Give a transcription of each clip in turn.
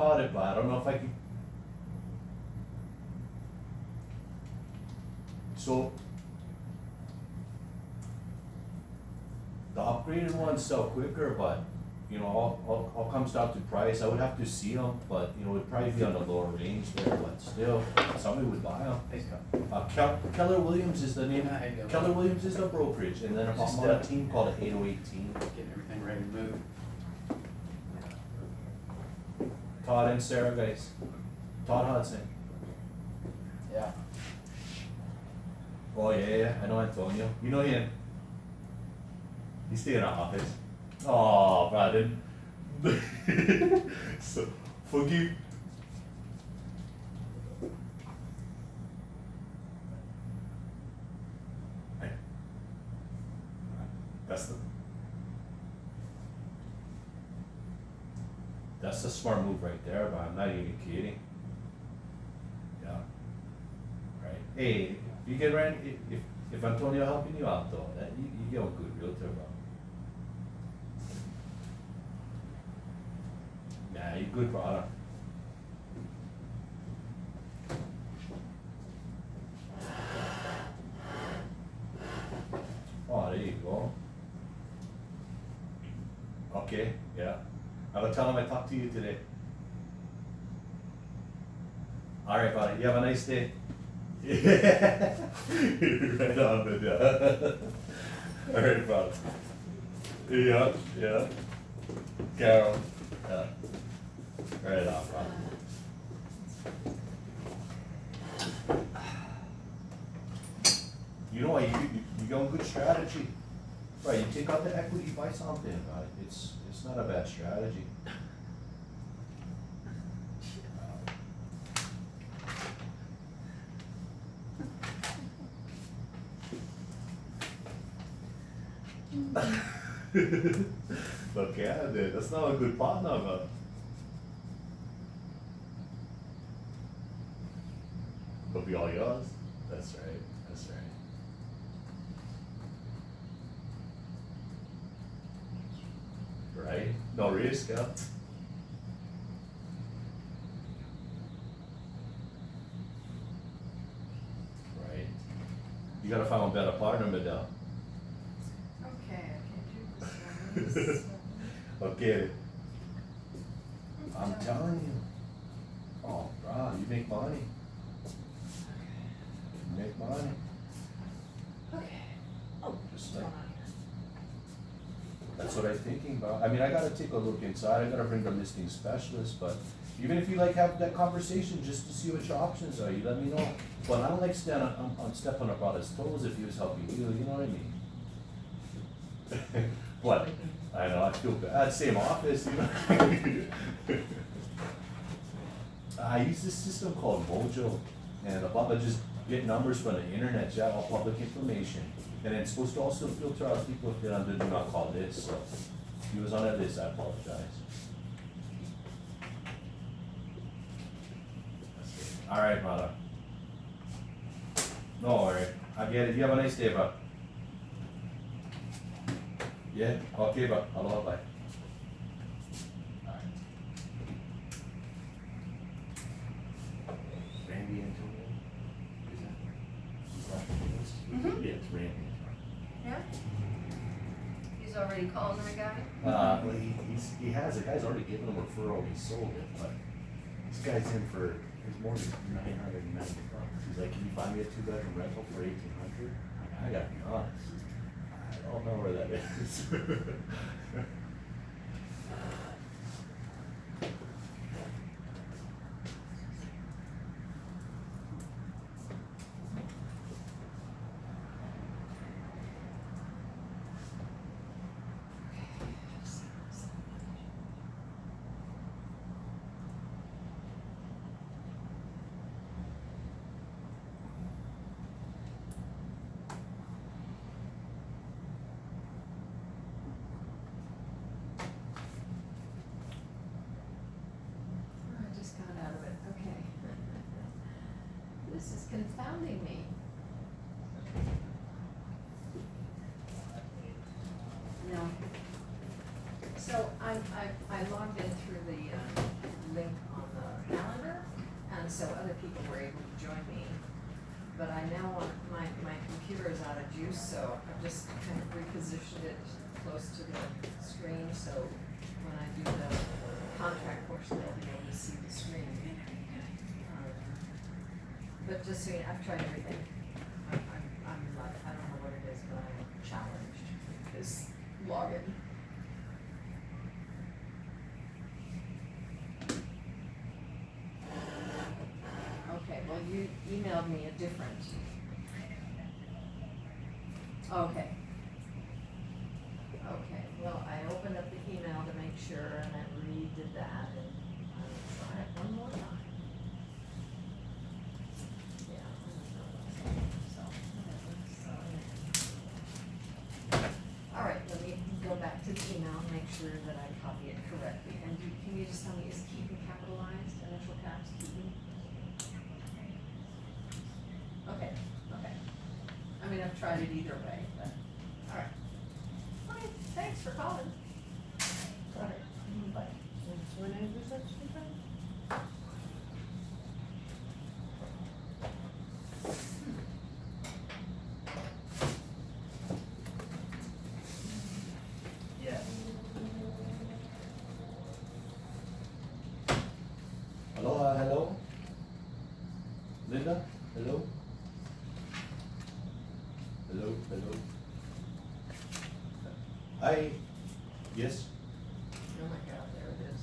about it, but I don't know if I can. So the upgraded ones sell quicker, but you know, all comes down to price. I would have to see them, but you know, it'd probably be on the lower range there, but still, somebody would buy them. Thanks, Scott. Keller Williams is the name. Yeah, there you go. Keller Williams is the brokerage, and then I'm Just, on a team called a 808 team. Getting everything ready to move. Todd and Sarah, guys. Todd Hudson. Yeah. Oh yeah, I know Antonio. You know him. He's still in our office. Oh, brother. So, forgive. That's a smart move right there, but I'm not even kidding. Yeah. Right. Hey, you get Randy, if Antonio helping you out though, that you get a good realtor, bro. Yeah, you good brother. Oh, there you go. Okay, yeah. I will tell him I talked to you today. All right, buddy. You have a nice day. Right on, but yeah. All right, brother. Yeah, yeah. Carol. Yeah. Right on, brother. You know what? You go on good strategy. Right, you take out the equity, buy something. It's not a bad strategy. Look, yeah, dude, that's not a good partner, but. It'll be all yours. That's right. That's right. Right? No risk, huh? Right. You gotta find a better partner, Medell. Okay, I can do this one. Okay. I'm telling you. Oh, bro, you make money. You make money. Okay. Oh, Just what's like. going on here? That's what I'm thinking about. I mean, I gotta take a look inside, I gotta bring the listing specialist, but even if you like have that conversation just to see what your options are, you let me know. But I don't like stand on step on a brother's toes if he was helping you, you know what I mean? What? I know, I feel bad, same office, you know? I use this system called Mojo, and I just get numbers from the internet, yeah, all public information. And it's supposed to also filter out people if they're under do not call list, so if he was on that list, I apologize. All right, brother. No worry, I get it. You have a nice day, bro. Yeah, okay, bro. Aloha, bye. All right. Randy Antonio? Is that? Mhm. Yeah, it's Randy. Yeah? He's already called the guy? Well, he has, the guy's already given him a referral, he sold it, but this guy's in for, his mortgage is $990. He's like, can you find me a 2-bedroom rental for $1,800? I gotta be honest, I don't know where that is. I just got out of it, okay. This is confounding me. No. So I logged in through the link so other people were able to join me. But I now want, my computer is out of juice, so I've just kind of repositioned it close to the screen, so when I do the contract portion, they'll be able to see the screen. But just so you know, I've tried everything. I'm like, I don't know what it is, but I'm challenged with this login. Okay, well, you emailed me a different. Okay. Okay, well, I opened up the email to make sure, and I redid that, and I'll try it one more time. Yeah, I don't know what's so, whatever, so. All right, let me go back to the email and make sure that I copy it correctly. And can you just tell me, is Keaton capitalized, initial caps, Keaton? Okay, okay. I mean, I've tried it either way, but, all right. Okay, thanks for calling. All right, bye. Yeah. Aloha, hello? Linda, hello? Hello, hello? Hi, yes? Oh my God, there it is.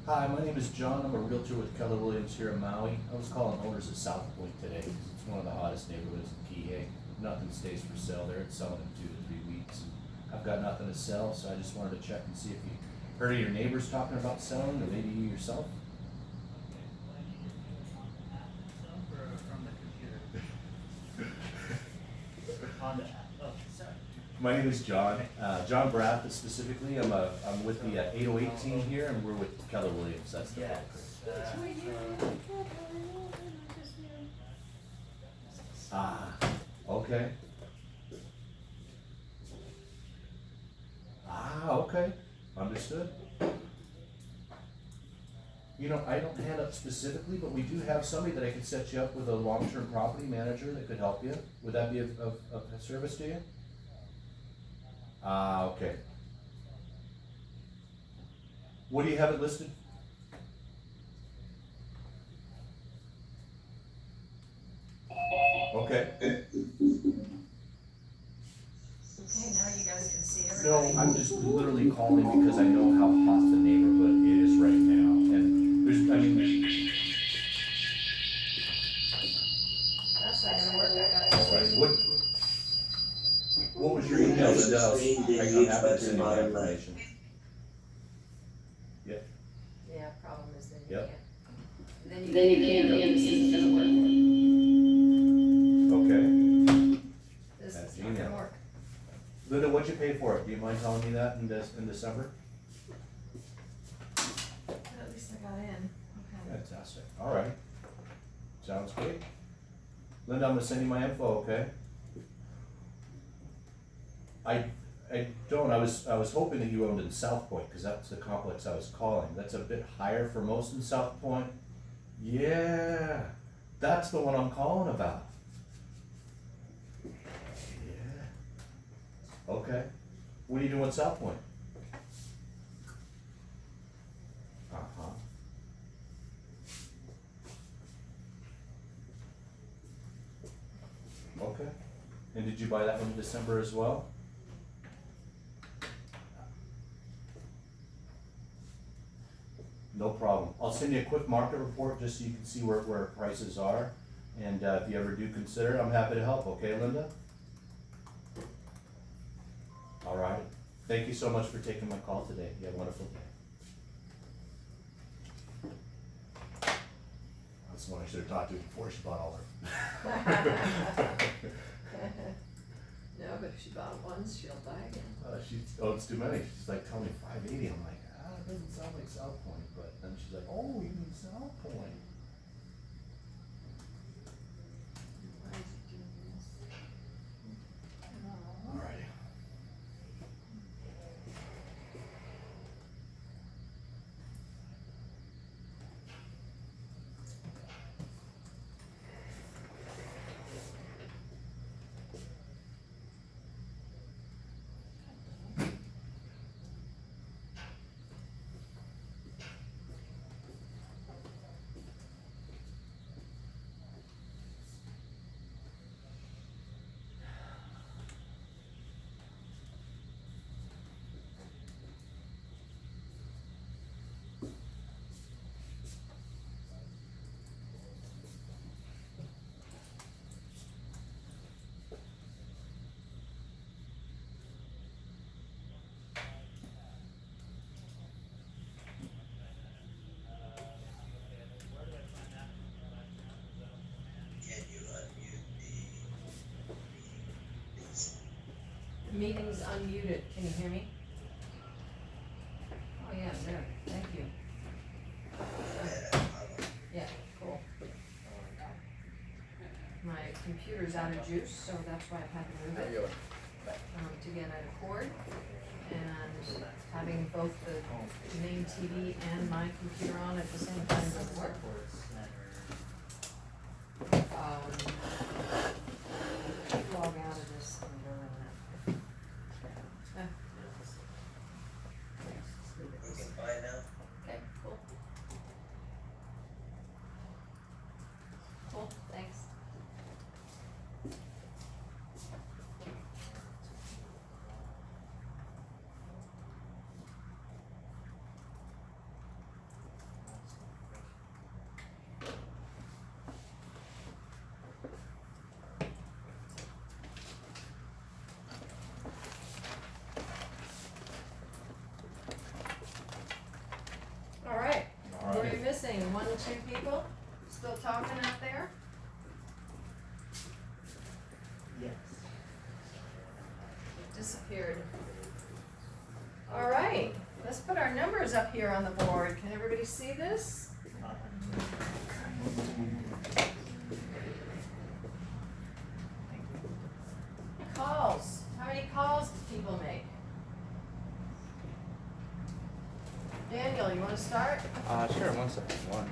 Hi, my name is John. I'm a realtor with Keller Williams here in Maui. I was calling owners at South Point today because it's one of the hottest neighborhoods in Kihei. Nothing stays for sale there. It's selling in 2 to 3 weeks. I've got nothing to sell, so I just wanted to check and see if you heard of your neighbors talking about selling, or maybe you yourself. From the computer. On the app. Oh, sorry. My name is John. John Braff specifically. I'm with the 808 team here, and we're with Keller Williams. That's the broker. Ah, okay. Ah, okay. Understood. You know, I don't hand up specifically, but we do have somebody that I could set you up with a long-term property manager that could help you. Would that be of service to you? Ah, okay. What do you have it listed? Okay. Okay, now you guys can see No, everything. I'm just literally calling because I know how hot the neighborhood is right now, and there's, I mean, That's not gonna work, I got right, it. what was your email, Linda? I'm happy to send you the information. Yep. Yeah, problem is then you Yep. can't. Then you can't, the system doesn't work. Okay. This That's is not gonna Gmail. work. Linda, what'd you pay for it? Do you mind telling me that in December? At least I got in, okay. Fantastic. All right. Sounds great. Linda, I'm gonna send you my info, okay? I don't. I was hoping that you owned in South Point because that's the complex I was calling. That's a bit higher for most in South Point. Yeah, that's the one I'm calling about. Yeah. Okay. What are you doing in South Point? Uh-huh. Okay. And did you buy that one in December as well? No problem. I'll send you a quick market report just so you can see where prices are. And if you ever do consider it, I'm happy to help. Okay, Linda? All right. Thank you so much for taking my call today. You have a wonderful day. That's the one I should have talked to before she bought all her. No, but if she bought it once, she'll buy again. It's too many. She's like, tell me 580. I'm like, it doesn't sound like South Point. But then she's like, oh, you mean South Point? Why is it doing this? Alrighty. unmute it. Can you hear me? Oh, yeah, there. Thank you. Yeah, cool. My computer's out of juice, so that's why I've had to move it. To get a cord. And having both the main TV and my computer on at the same time doesn't work. Log out of this and go in that. We can buy it now. Okay, cool. Cool, thanks. All right, what are you missing? 1 to 2 people still talking out there? Yes. Disappeared. All right, let's put our numbers up here on the board. Can everybody see this? Calls. How many calls did people make? Daniel, you want to start? Sure, 1 second. 1.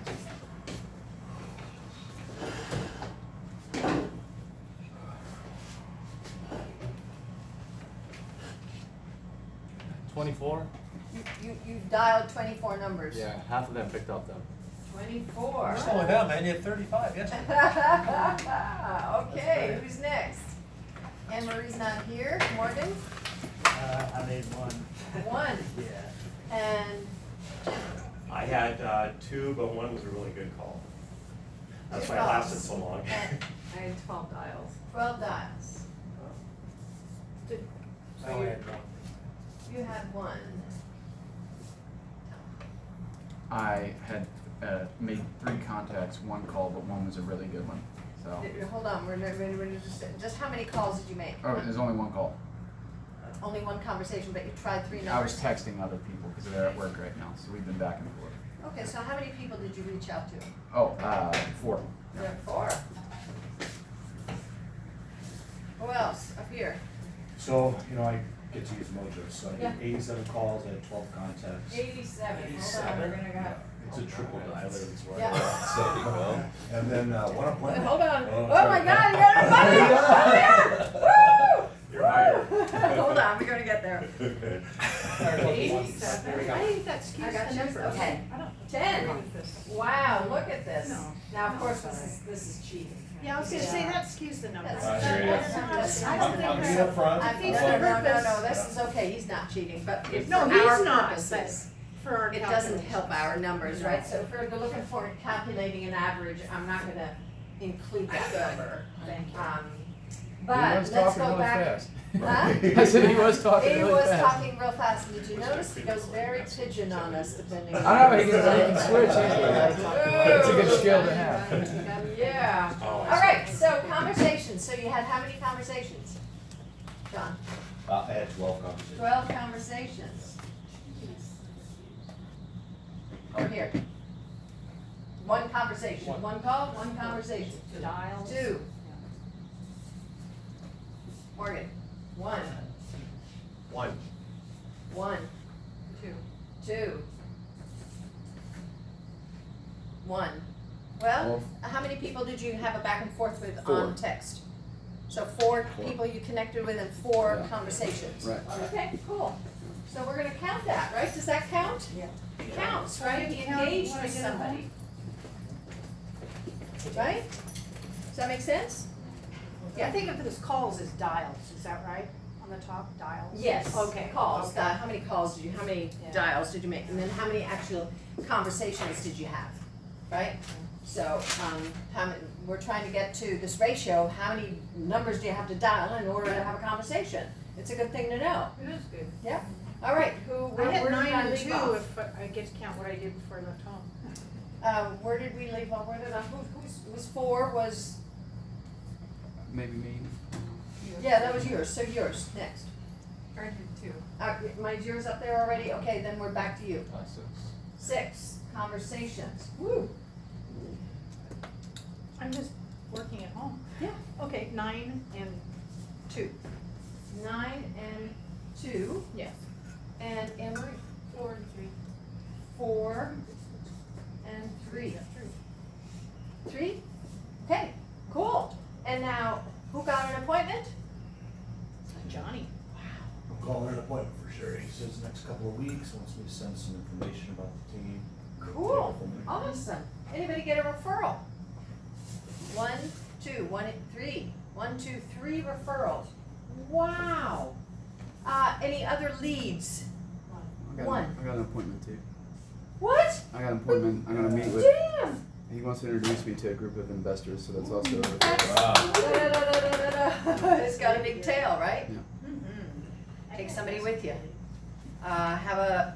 24? You dialed 24 numbers. Yeah, half of them picked up though. 24. Slowing down, man. You had 35 yesterday. Okay, who's next? Anne Marie's not here. Morgan? I made one. 1. Yeah. And Jim? I had 2, but 1 was a really good call. That's why it lasted so long. I had 12 dials. 12 dials. I only had 1. You had 1. I had made 3 contacts, 1 call, but 1 was a really good one. So, Hold on, we're just how many calls did you make? oh, there's only 1 call. Only 1 conversation, but you tried 3 numbers. I was texting other people because they're at work right now, so we've been back and forth. Okay, so how many people did you reach out to? Oh, 4. There are 4. Who else? Up here. So, I get to use Mojo, so I Yeah. did 87 calls, I had 12 contacts. 87. Hold on, we're gonna go. It's a triple dialer, is what Yeah. I got. So, and then one appointment. Hold on. Oh, Oh my sorry. God, you got a buddy! Woo! You're hired. Hold on, we're gonna get there. Okay. 87. I think that skews I got the you. numbers. Okay. I don't. 10. agree with this. Wow, look at this. No. Now, of course, this is cheating. Yeah, I was gonna say that skews the numbers. That's- I hear ya. I don't think I'm being so. upfront. I Defeats no, the no, no, purpose. no, this is okay, he's not cheating, but if No, for he's our not, purposes, For our it doesn't calculations. help our numbers, right? So if we're looking for calculating an average, I'm not gonna include that number. Thank you. He But was let's talking go really back. fast. Huh? I said he was talking He really was fast. talking real fast, and did you notice he goes very pigeon on us depending on. I know, he can switch. It's a good skill to have. Yeah. Oh, All I see. right, so conversations, so you had how many conversations? John? I had 12 conversations. 12 conversations. Over here. 1 conversation, 1 call, 1 conversation. Dials. 2. Morgan? 1. 1. 1. 2. 1. Well, how many people did you have a back and forth with 4. on text? So 4 4. people you connected with and 4 Yeah. conversations. Right. Okay, cool. So we're gonna count that, right? Does that count? Yeah. It counts, right? You Count engaged when I with get it home. somebody. Right? Does that make sense? I think of those calls as dials, is that right? On the top, dials? Yes. Okay. Calls, Okay. how many calls did you, how many Yeah. dials did you make? And then how many actual conversations did you have, right? So, how many, we're trying to get to this ratio, how many numbers do you have to dial in order to have a conversation? It's a good thing to know. It is good. Yeah. All right, I had where did 9 and leave 2 off? if I get to count what I did before I left home. Where did we leave off? Who was 4 was, Maybe me. yeah, that was yours, so yours, next. I did too. Mine's yours up there already? Okay, then we're back to you. 6, conversations. Woo. I'm just working at home. Yeah. Okay, 9 and 2. 9 and 2. Yes. And Emery? 4 and 3. 4 and 3. 3? Okay, cool. And now, who got an appointment? Johnny. I'm calling an appointment for sure. He says next couple of weeks, wants me to send some information about the team. Cool, awesome. Anybody get a referral? 1, 2, 1, 3. 1, 2, 3 referrals. Wow. Any other leads? One. I got an appointment too. What? I got an appointment. I'm gonna meet with. Damn. He wants to introduce me to a group of investors, so that's also. That's, Wow. it's got a big tail, right? Yeah. Mm-hmm. Take somebody with you.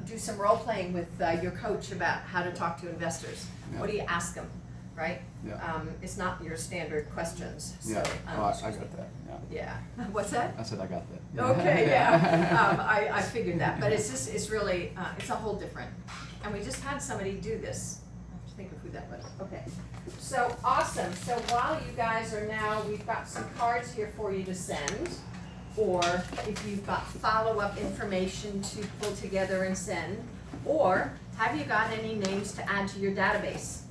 Do some role playing with your coach about how to talk to investors. Yeah. What do you ask them, right? Yeah. It's not your standard questions. So, Yeah. Oh, I excuse got me. that. Yeah. What's that? I said I got that. Okay, yeah. I figured that, but it's just, it's really, it's a whole different. And we just had somebody do this. I have to think of who that was. Okay. So awesome. So while you guys are now, we've got some cards here for you to send. Or if you've got follow-up information to pull together and send. Or have you got any names to add to your database?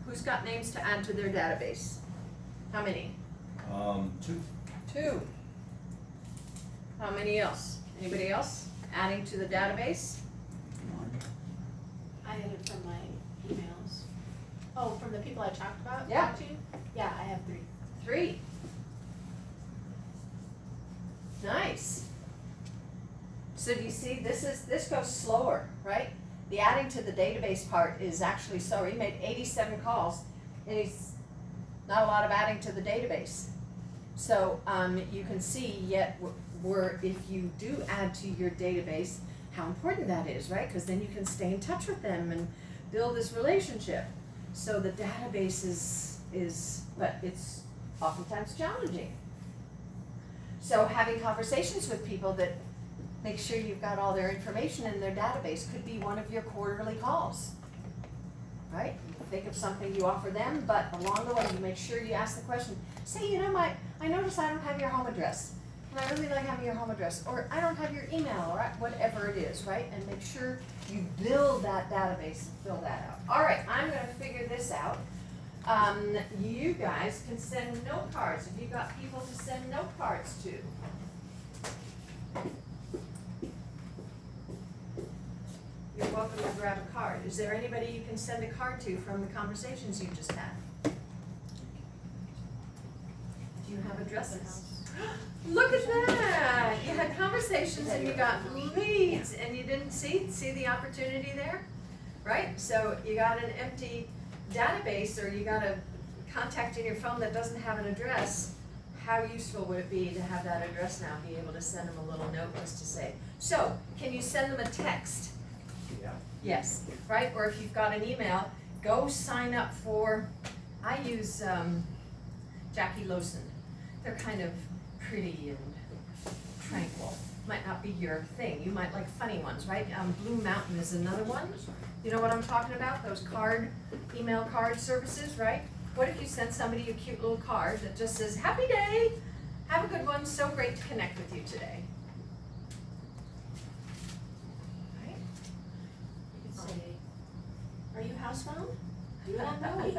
Who's got names to add to their database? How many? 2. 2. How many else? Anybody else adding to the database? I did it from my emails. Oh, from the people I talked about? Yeah. talked to? Yeah, I have 3. 3. Nice. So do you see, this goes slower, right? The adding to the database part is actually slower. He made 87 calls, and he's not a lot of adding to the database. So you can see yet if you do add to your database, how important that is, right? Because then you can stay in touch with them and build this relationship. So the database is, but it's oftentimes challenging. So having conversations with people that make sure you've got all their information in their database could be one of your quarterly calls, right? Think of something you offer them, but along the way you make sure you ask the question, say, you know, I notice I don't have your home address, and I really like having your home address, or I don't have your email, or whatever it is, right? And make sure you build that database and fill that out. All right, I'm gonna figure this out. You guys can send note cards. Have you got people to send note cards to? You're welcome to grab a card. Is there anybody you can send a card to from the conversations you just had? Do you have addresses? Look at that! You had conversations and you got leads and you didn't see the opportunity there? Right? So you got an empty database, or you got a contact in your phone that doesn't have an address. How useful would it be to have that address now, be able to send them a little note just to say, so can you send them a text? Yeah. Yes, right? Or if you've got an email, go sign up for, I use Jackie Lowson. They're kind of pretty and tranquil. Might not be your thing. You might like funny ones, right? Blue Mountain is another one. You know what I'm talking about? Those email card services, right? What if you send somebody a cute little card that just says, happy day, have a good one, so great to connect with you today. Right? You could say, are you housebound? Do it on Maui.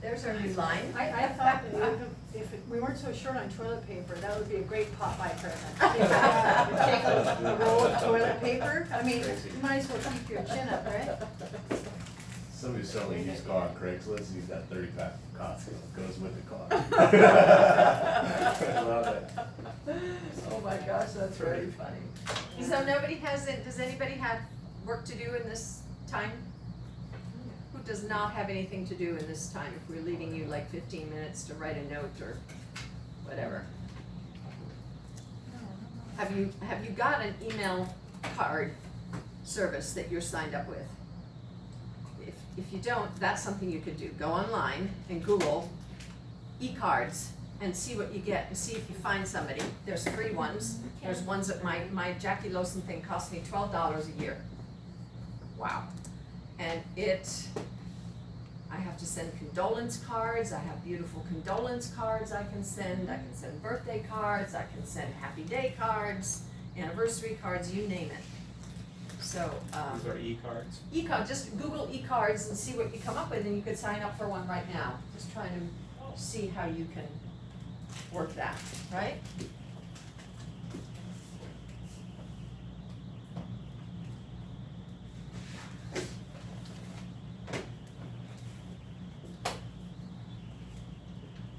There's our new line. I thought that if we weren't so short on toilet paper, that would be a great pot-buy present. Take a roll of toilet paper. I mean, you might as well keep your chin up, right? Somebody's selling a used car on Craigslist, he's got 30-pack of Costco, goes with the car. I love it. Oh my gosh, that's very funny. So nobody has it, does anybody have work to do in this time? Who does not have anything to do in this time, if we're leaving you like 15 minutes to write a note or whatever? Have you got an email card service that you're signed up with? If you don't, that's something you could do. Go online and Google e-cards and see what you get, and see if you find somebody. There's free ones, there's ones that my Jackie Lawson thing cost me $12 a year. Wow. And I have to send condolence cards, I have beautiful condolence cards I can send birthday cards, I can send happy day cards, anniversary cards, you name it. So, These are e-cards. e-card, just Google e-cards and see what you come up with, and you could sign up for one right now. Just trying to see how you can work that, right?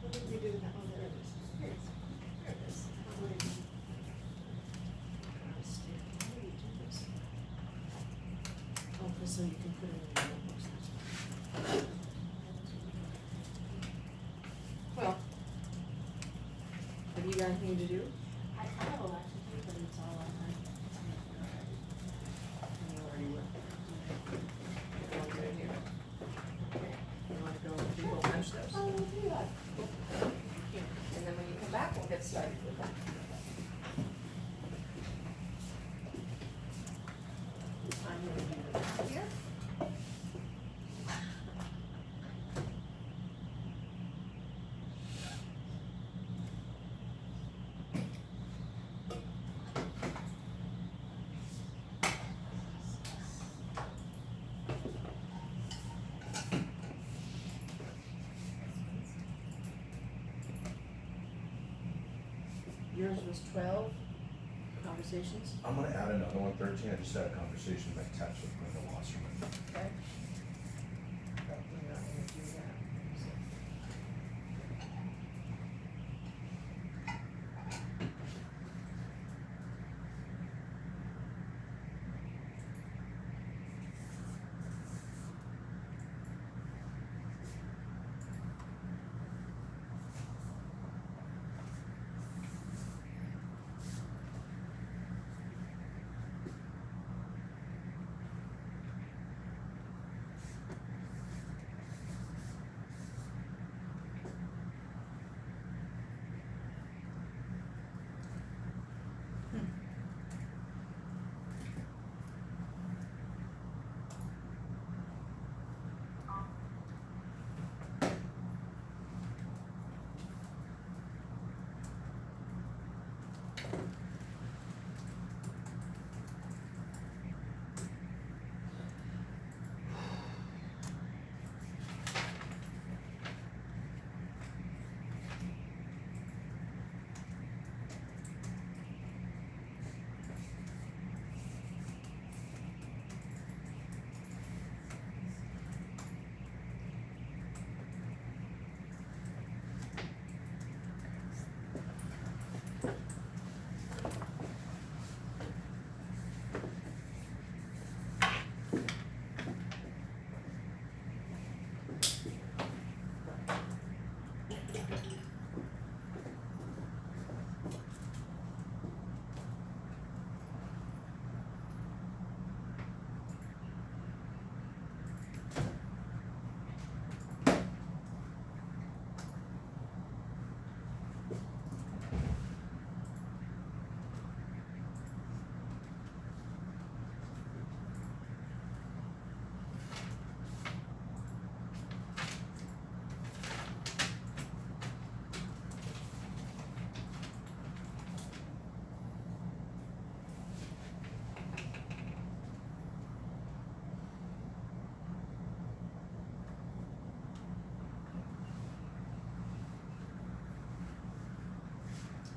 What did we do with that? Oh, there it is. Here it is. There it is. What did we do? How do you do this? Oh, so you can put it in the notebooks. Well, have you got anything to do? I have a lot to do, but it's all online. You already will. Okay, here. Okay. You wanna go, you will punch those? Oh, yeah. And then when you come back, we'll get started with that. I'm gonna do that here. Yours was 12 conversations, I'm gonna add another one, 13, I just had a conversation by text with Brenda Wasserman. okay? But we're not gonna do that.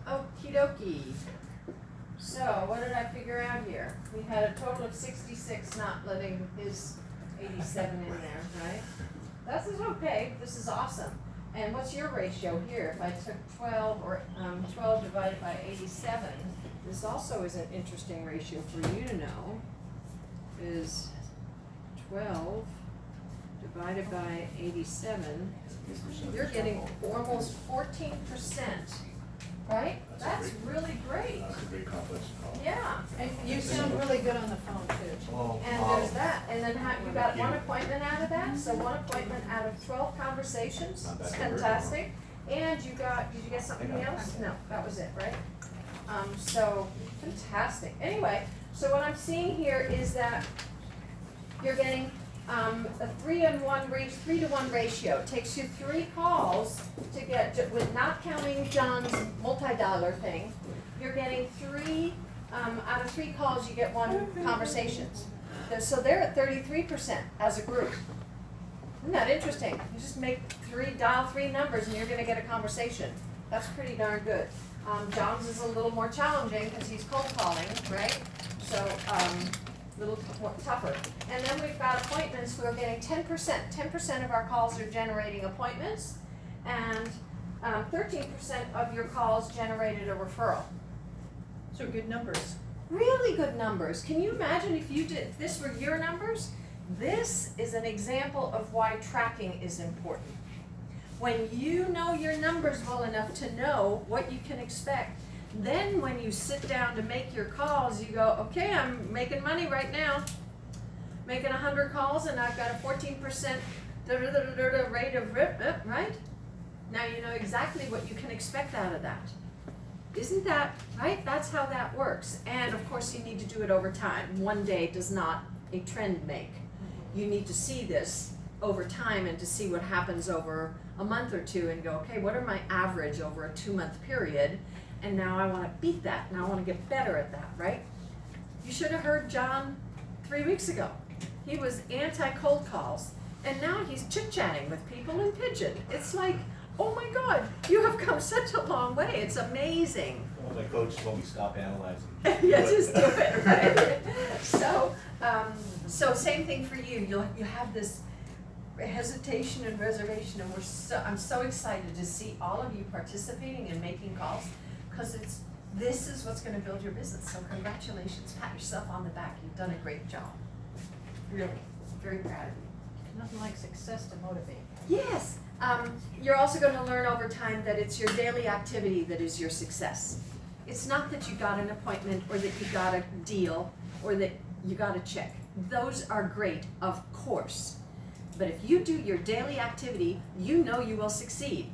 Okie dokie. So what did I figure out here? We had a total of 66 not letting his 87 in there, right? This is okay, this is awesome. And what's your ratio here? If I took 12 or 12 divided by 87, this also is an interesting ratio for you to know, is 12 divided by 87, you're getting almost 14%, right? That's really great. That's a great complex call. Yeah, And you sound really good on the phone too. Well, and there's that, and then you got one appointment out of that, so one appointment out of 12 conversations, Not bad it's for her. fantastic. And you got, did you get something else? No, that was it, right? So, fantastic. Anyway, so what I'm seeing here is that you're getting a 3-to-1 ratio. It takes you 3 calls to get, with not counting John's multi-dollar thing, you're getting 3, out of 3 calls you get 1 conversations. So they're at 33% as a group. Isn't that interesting? You just dial 3 numbers and you're gonna get a conversation. That's pretty darn good. John's is a little more challenging because he's cold calling, right? So, a little more tougher. And then we've got appointments, we're getting 10%. 10% of our calls are generating appointments, and 13% of your calls generated a referral. So good numbers. Really good numbers. Can you imagine if this were your numbers? This is an example of why tracking is important. When you know your numbers well enough to know what you can expect, then when you sit down to make your calls, you go, okay, I'm making money right now. Making 100 calls and I've got a 14% rate of right? Now you know exactly what you can expect out of that. Isn't that right? That's how that works. And of course you need to do it over time. One day does not a trend make. You need to see this over time and to see what happens over a month or two and go, okay, what are my average over a 2-month period? And now I want to beat that. Now I want to get better at that, right? You should have heard John 3 weeks ago. He was anti-cold calls. And now he's chit-chatting with people in Pidgin. It's like, oh my God, you have come such a long way. It's amazing. Well, my coach told me stop analyzing. Yeah, just do it, right? So same thing for you. You have this hesitation and reservation, and I'm so excited to see all of you participating and making calls, because this is what's going to build your business. So congratulations, pat yourself on the back. You've done a great job. Really, very proud of you. Nothing like success to motivate. Yes. You're also going to learn over time that it's your daily activity that is your success. It's not that you got an appointment or that you got a deal or that you got a check. Those are great, of course. But if you do your daily activity, you know you will succeed.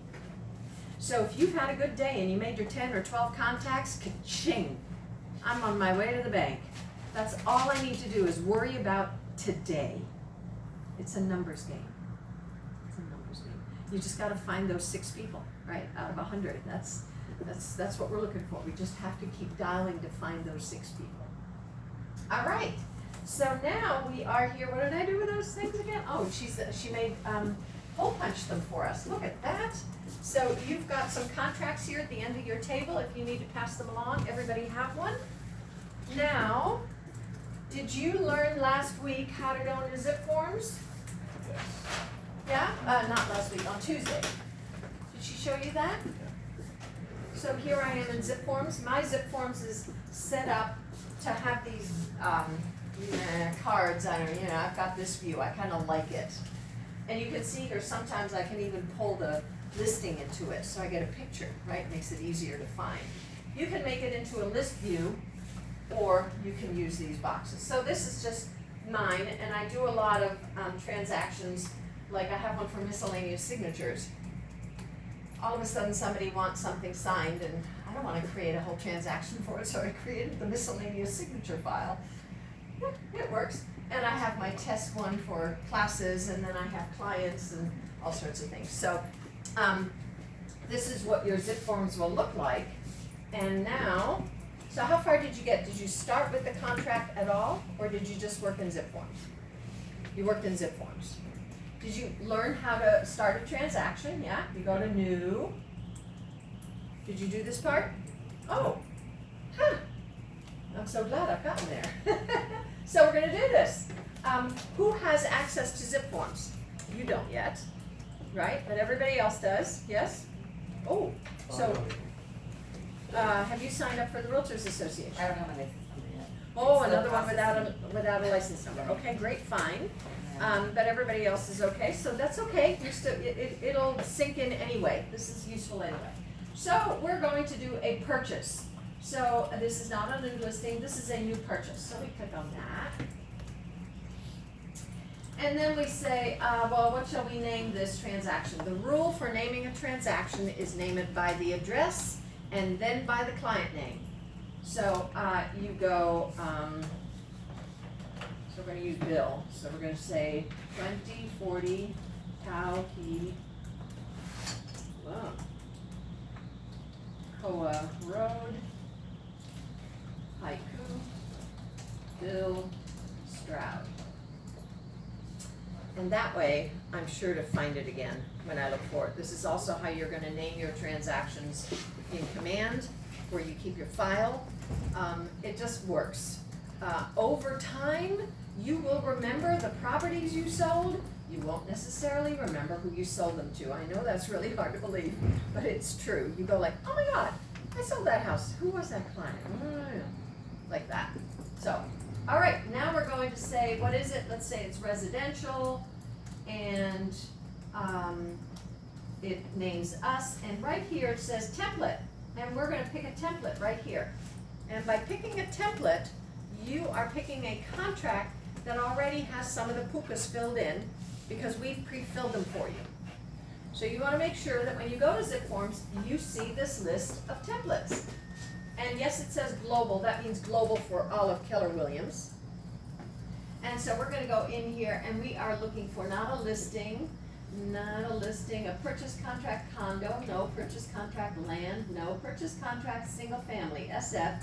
So if you've had a good day and you made your 10 or 12 contacts, ka-ching, I'm on my way to the bank. That's all I need to do is worry about today. It's a numbers game. It's a numbers game. You just got to find those 6 people, right, out of 100. That's what we're looking for. We just have to keep dialing to find those 6 people. All right. So now we are here. What did I do with those things again? Oh, she made hole punch them for us. Look at that. So you've got some contracts here at the end of your table. If you need to pass them along, everybody have one. Now, did you learn last week how to go into zip forms? Yes. Yeah? Not last week, on Tuesday. Did she show you that? So here I am in zip forms. My zip forms is set up to have these cards. I've got this view. I kind of like it. And you can see here sometimes I can even pull the listing into it so I get a picture, right? Makes it easier to find. You can make it into a list view, or you can use these boxes. So this is just mine, and I do a lot of transactions. Like I have one for miscellaneous signatures. All of a sudden somebody wants something signed, and I don't want to create a whole transaction for it, so I created the miscellaneous signature file. Yeah, it works. And I have my test one for classes, and then I have clients and all sorts of things. So this is what your zip forms will look like. And now, so how far did you get? Did you start with the contract at all, or did you just work in zip forms? You worked in zip forms. Did you learn how to start a transaction? Yeah, you go to new. Did you do this part? Oh, huh. I'm so glad I've gotten there. So we're gonna do this. Who has access to zip forms? You don't yet, right? But everybody else does, yes? Oh, so, have you signed up for the Realtors Association? I don't have a license number yet. Oh, It's another still one without a license number. Okay, great, fine. But everybody else is okay, so that's okay. You're still, it'll sink in anyway. This is useful anyway. So we're going to do a purchase. So this is not a new listing, this is a new purchase. So we click on that. And then we say, well, what shall we name this transaction? The rule for naming a transaction is name it by the address and then by the client name. So, you go, so we're gonna use Bill, so we're gonna say 2040 Tauhi, Koa Road, Haiku, Bill Stroud. And that way, I'm sure to find it again when I look for it. This is also how you're gonna name your transactions in Command, where you keep your file. It just works. Over time, you will remember the properties you sold. You won't necessarily remember who you sold them to. I know that's really hard to believe, but it's true. You go like, oh my God, I sold that house. Who was that client? Like that. So, all right, now we're going to say, what is it? Let's say it's residential, and it names us, and right here it says template, and we're gonna pick a template right here. And by picking a template, you are picking a contract that already has some of the pukas filled in, because we've pre-filled them for you. So you wanna make sure that when you go to Zip Forms, you see this list of templates. And yes, it says global, that means global for all of Keller Williams. And so we're gonna go in here, and we are looking for not a listing, a purchase contract condo, no, purchase contract land, no, purchase contract single family, SF.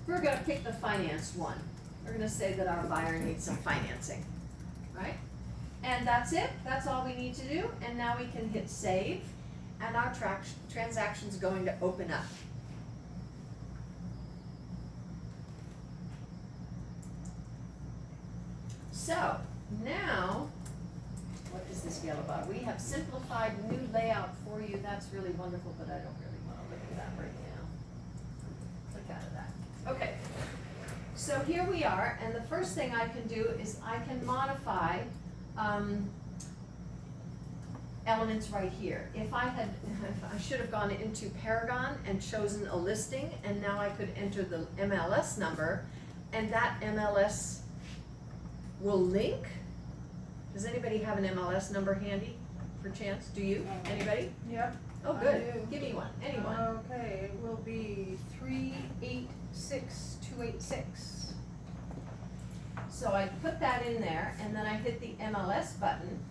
We're gonna pick the financed one. We're gonna say that our buyer needs some financing, right? And that's it, that's all we need to do, and now we can hit save, and our transaction's going to open up. So, now, what is this yellow bar? We have simplified new layout for you. That's really wonderful, but I don't really want to look at that right now. Click out of that. Okay. So here we are, and the first thing I can do is I can modify elements right here. If I should have gone into Paragon and chosen a listing, and now I could enter the MLS number, and that MLS will link. Does anybody have an MLS number handy, per chance? Do you? Anybody? Yep. Oh, I good. do. Give me one. Anyone. Okay, it will be 386286. So I put that in there, and then I hit the MLS button.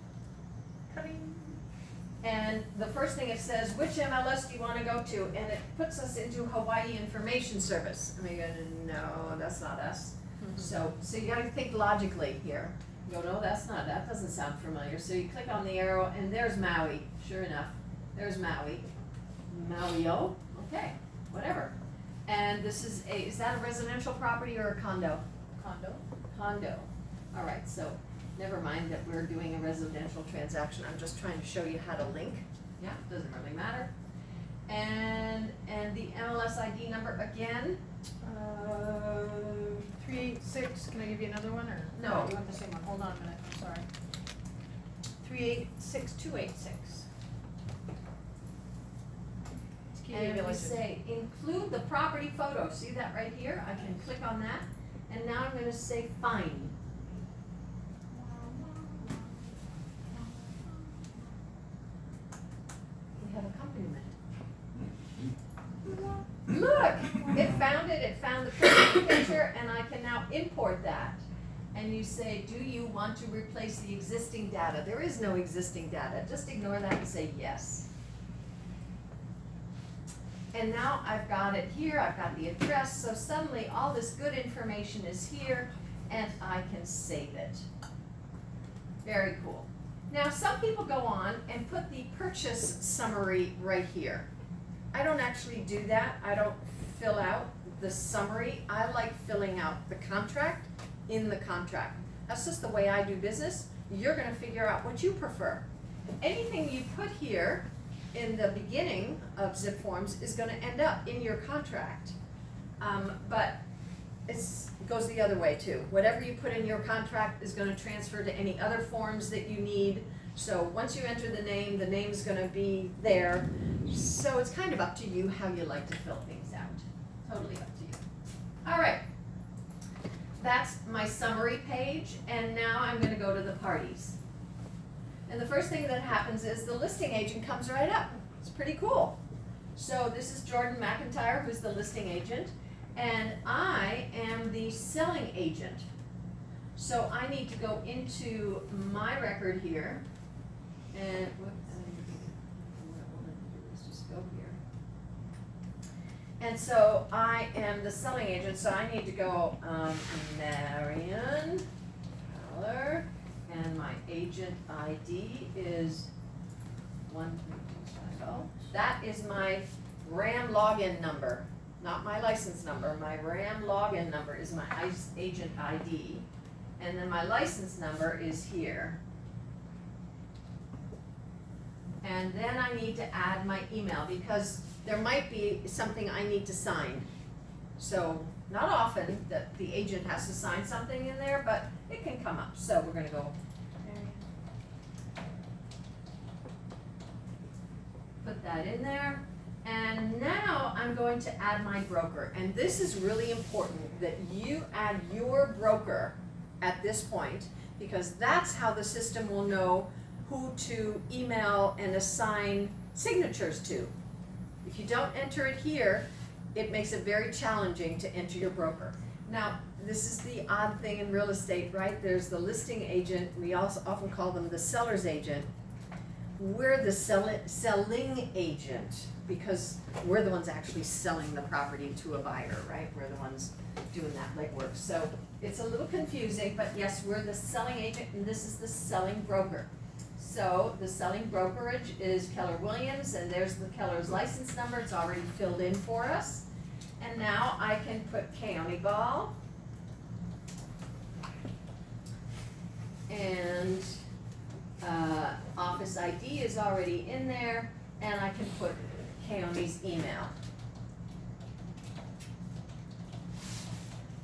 And the first thing it says, which MLS do you want to go to? And it puts us into Hawaii Information Service. And we go, no, that's not us. So you gotta think logically here. You go, no, that doesn't sound familiar. So you click on the arrow, and there's Maui. Sure enough, there's Maui. Maui-o? Okay, whatever. And this is that a residential property or a condo? Condo. Condo. All right, so never mind that we're doing a residential transaction. I'm just trying to show you how to link. Yeah, doesn't really matter. And the MLS ID number again. 386, can I give you another one, or? No. You want the same one, hold on a minute, I'm sorry. 386286. And we say, include the property photo. See that right here? I can click on that. And now I'm gonna say find. We have accompaniment. Look, it found the perfect picture, and I can now import that. And you say, do you want to replace the existing data? There is no existing data. Just ignore that and say yes. And now I've got it here, I've got the address, so suddenly all this good information is here, and I can save it. Very cool. Now, some people go on and put the purchase summary right here. I don't actually do that. I don't fill out the summary. I like filling out the contract in the contract. That's just the way I do business. You're gonna figure out what you prefer. Anything you put here in the beginning of Zip Forms is gonna end up in your contract. But it goes the other way too. Whatever you put in your contract is gonna transfer to any other forms that you need. So once you enter the name's gonna be there. So it's kind of up to you how you like to fill things out. Totally up to you. All right. that's my summary page, and now I'm gonna go to the parties. And the first thing that happens is the listing agent comes right up. It's pretty cool. So this is Jordan McIntyre, who's the listing agent, and I am the selling agent. So I need to go into my record here, and what I want to do is just go here. And so I am the selling agent, so I need to go, Marion Haller, and my agent ID is 13250. That is my RAM login number, not my license number. My RAM login number is my agent ID, and then my license number is here. And then I need to add my email because there might be something I need to sign. So not often that the agent has to sign something in there, but it can come up. So we're gonna go, put that in there. And now I'm going to add my broker. And this is really important that you add your broker at this point, because that's how the system will know who to email and assign signatures to. If you don't enter it here, it makes it very challenging to enter your broker. Now, this is the odd thing in real estate, right? There's the listing agent, we also often call them the seller's agent. We're the selling agent because we're the ones actually selling the property to a buyer, right? We're the ones doing that legwork. So it's a little confusing, but yes, we're the selling agent and this is the selling broker. So the selling brokerage is Keller Williams, and there's the Keller's license number. It's already filled in for us. And now I can put County Ball. And office ID is already in there, and I can put County's email.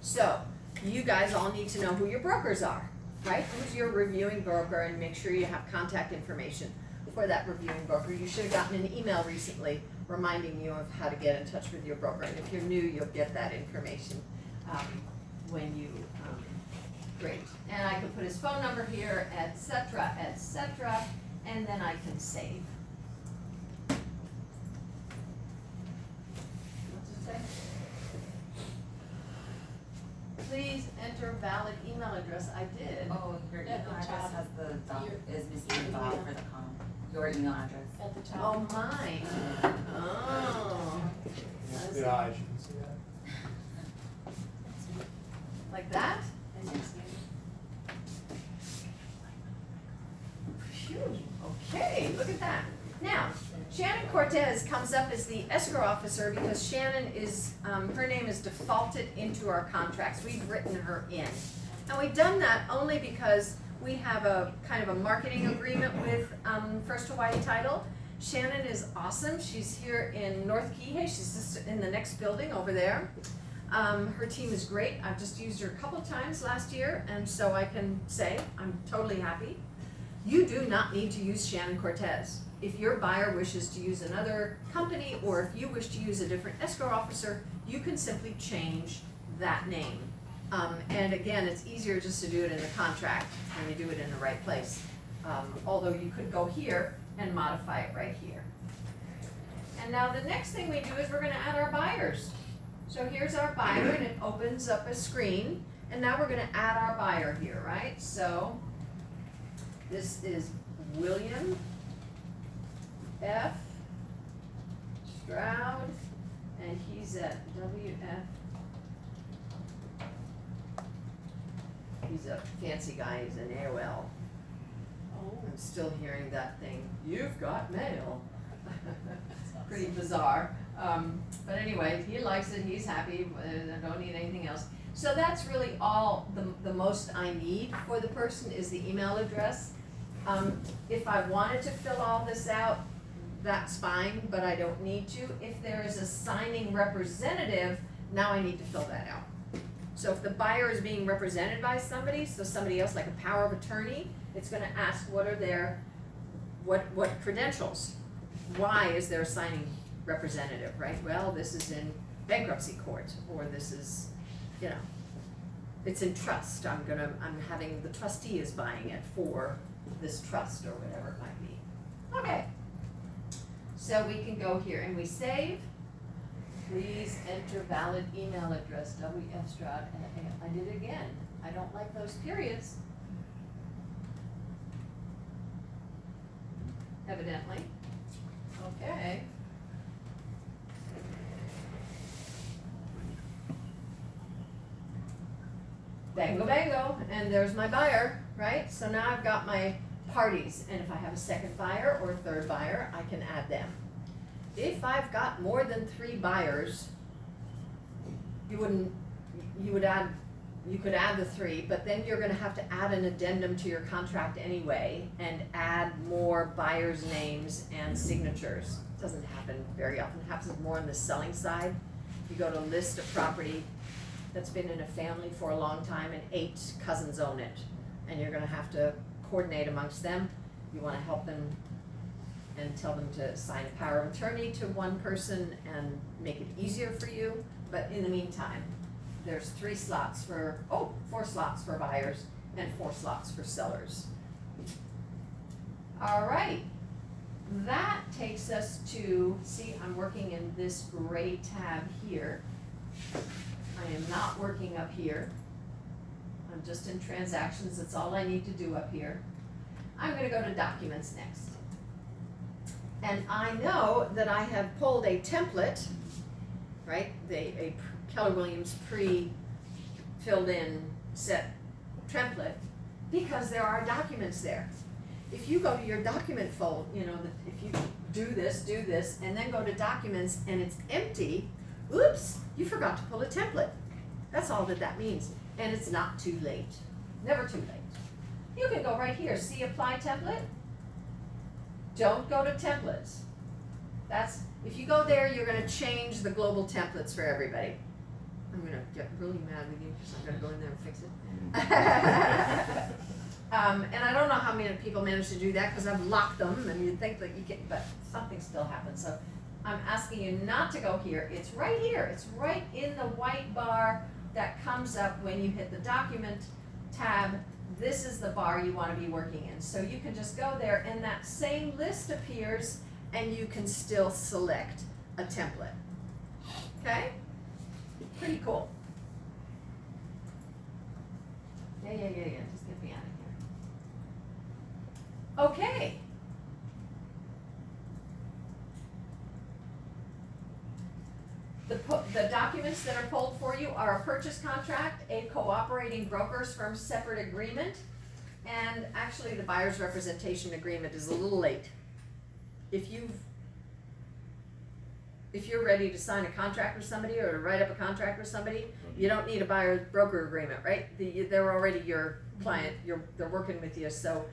So you guys all need to know who your brokers are, right? Who's your reviewing broker, and make sure you have contact information for that reviewing broker. You should have gotten an email recently reminding you of how to get in touch with your broker. And if you're new, you'll get that information when you, great. And I can put his phone number here, et cetera, and then I can save. What's it say? Please enter valid email address. I did. Oh, your email At the address top. has the dot, is missing the Your dot email. for the com. Your email address. At the Oh, top. mine. Oh. Good eyes, you can see that. Like that? And it's new. Phew, okay, look at that. Now, Shannon Cortez comes up as the escrow officer because Shannon is, her name is defaulted into our contracts. We've written her in. And we've done that only because we have a kind of a marketing agreement with First Hawaii Title. Shannon is awesome. She's here in North Kihei. She's just in the next building over there. Her team is great. I've just used her a couple times last year, and so I can say I'm totally happy. You do not need to use Shannon Cortez. If your buyer wishes to use another company, or if you wish to use a different escrow officer, you can simply change that name. And again, it's easier just to do it in the contract when you do it in the right place. Although you could go here and modify it right here. And now the next thing we do is we're gonna add our buyers. So here's our buyer, and it opens up a screen, and now we're gonna add our buyer here, right? So this is William F. Stroud, and he's at WF. He's a fancy guy, he's an AOL. Oh. I'm still hearing that thing, you've got mail. Pretty bizarre. But anyway, he likes it, he's happy, I don't need anything else. So that's really all the most I need for the person is the email address. If I wanted to fill all this out, that's fine, but I don't need to. If there is a signing representative, now I need to fill that out. So if the buyer is being represented by somebody, so somebody else like a power of attorney, it's gonna ask what are their, what credentials? Why is there a signing representative, right? Well, this is in bankruptcy court, or this is, you know. it's in trust, I'm having, the trustee is buying it for this trust or whatever it might be. Okay. So we can go here and we save. Please enter valid email address, W.F. Stroud, I did it again. I don't like those periods. Evidently. Okay. Bango, bango, and there's my buyer, right? So now I've got my parties, and if I have a second buyer or a third buyer, I can add them. If I've got more than 3 buyers, you could add the 3, but then you're gonna have to add an addendum to your contract anyway and add more buyers' names and signatures. It doesn't happen very often. It happens more on the selling side. You go to list a property that's been in a family for a long time and 8 cousins own it, and you're gonna have to coordinate amongst them. You wanna help them and tell them to sign a power of attorney to one person and make it easier for you, but in the meantime, there's 4 slots for buyers and 4 slots for sellers. All right, that takes us to, see, I'm working in this gray tab here. I am not working up here. I'm just in transactions, that's all I need to do up here. I'm gonna go to documents next. And I know that I have pulled a template, right? A Keller Williams pre-filled in set template, because there are documents there. If you go to your document folder, if you do this, and then go to documents and it's empty, oops, you forgot to pull a template. That's all that means. And it's not too late. Never too late. You can go right here, see apply template. Don't go to templates. If you go there, you're gonna change the global templates for everybody. I'm gonna get really mad with you because I'm gonna go in there and fix it. And I don't know how many people manage to do that because I've locked them and you'd think that you can, but something still happens. So I'm asking you not to go here. It's right here. It's right in the white bar that comes up when you hit the document tab. This is the bar you want to be working in. So you can just go there and that same list appears and you can still select a template. Okay? Pretty cool. Yeah. Just get me out of here. Okay. The documents that are pulled for you are a purchase contract, a cooperating brokers firm separate agreement, and actually the buyer's representation agreement is a little late. If you're ready to sign a contract with somebody or to write up a contract with somebody, you don't need a buyer broker agreement, right? They're already your client, they're working with you, so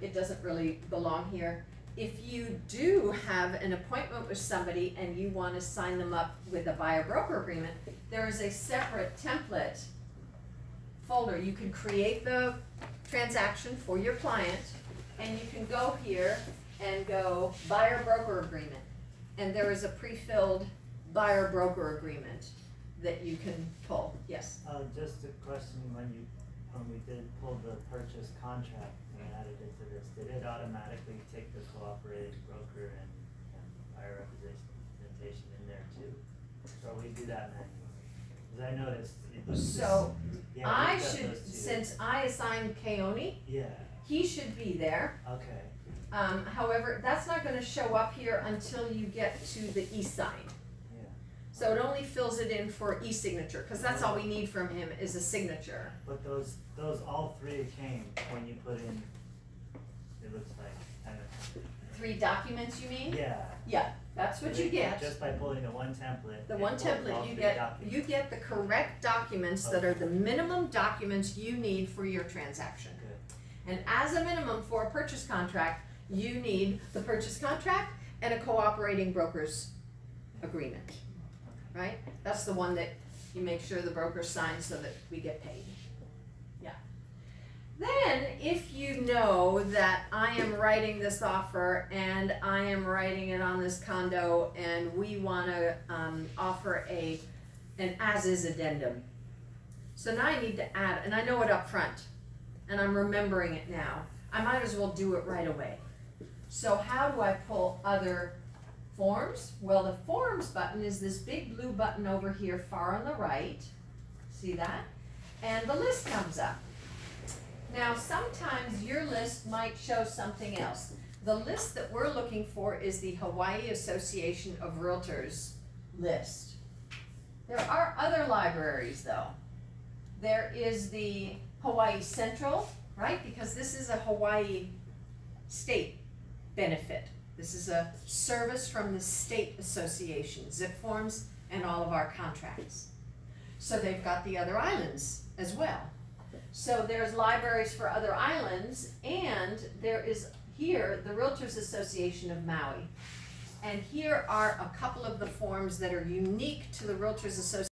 it doesn't really belong here. If you do have an appointment with somebody and you want to sign them up with a buyer broker agreement, there is a separate template folder. You can create the transaction for your client and you can go here and go buyer broker agreement. And there is a pre-filled buyer broker agreement that you can pull. Yes? Just a question, when we did pull the purchase contract and added it to this, did it automatically take the cooperating broker and buyer representation in there too? Or we do that manually? Because I noticed it was So yeah, I we've got should, those two. since I assigned Keone, Yeah, he should be there. okay, However, that's not gonna show up here until you get to the e-sign. yeah. So it only fills it in for e-signature, cause that's all we need from him is a signature. But those all 3 came when you put in, it looks like, I don't know. 3 documents, you mean? Yeah. Yeah, that's what you get. Just by pulling the one template. The it one pulls all template, you 3 get, documents. you get the correct documents that are the minimum documents you need for your transaction. Good. And as a minimum for a purchase contract, you need the purchase contract and a cooperating broker's agreement, right? That's the one that you make sure the broker signs so that we get paid. Yeah. Then, if you know that I am writing this offer and I am writing it on this condo and we wanna offer an as-is addendum. So now I need to add, and I know it up front, and I'm remembering it now. I might as well do it right away. So how do I pull other forms? Well, the forms button is this big blue button over here far on the right. See that? And the list comes up. Now, sometimes your list might show something else. The list that we're looking for is the Hawaii Association of Realtors list. There are other libraries though. There is the Hawaii Central, right? Because this is a Hawaii state benefit. This is a service from the state association, ZIP forms, and all of our contracts. So they've got the other islands as well. So there's libraries for other islands, and there is here the Realtors Association of Maui. And here are a couple of the forms that are unique to the Realtors Association.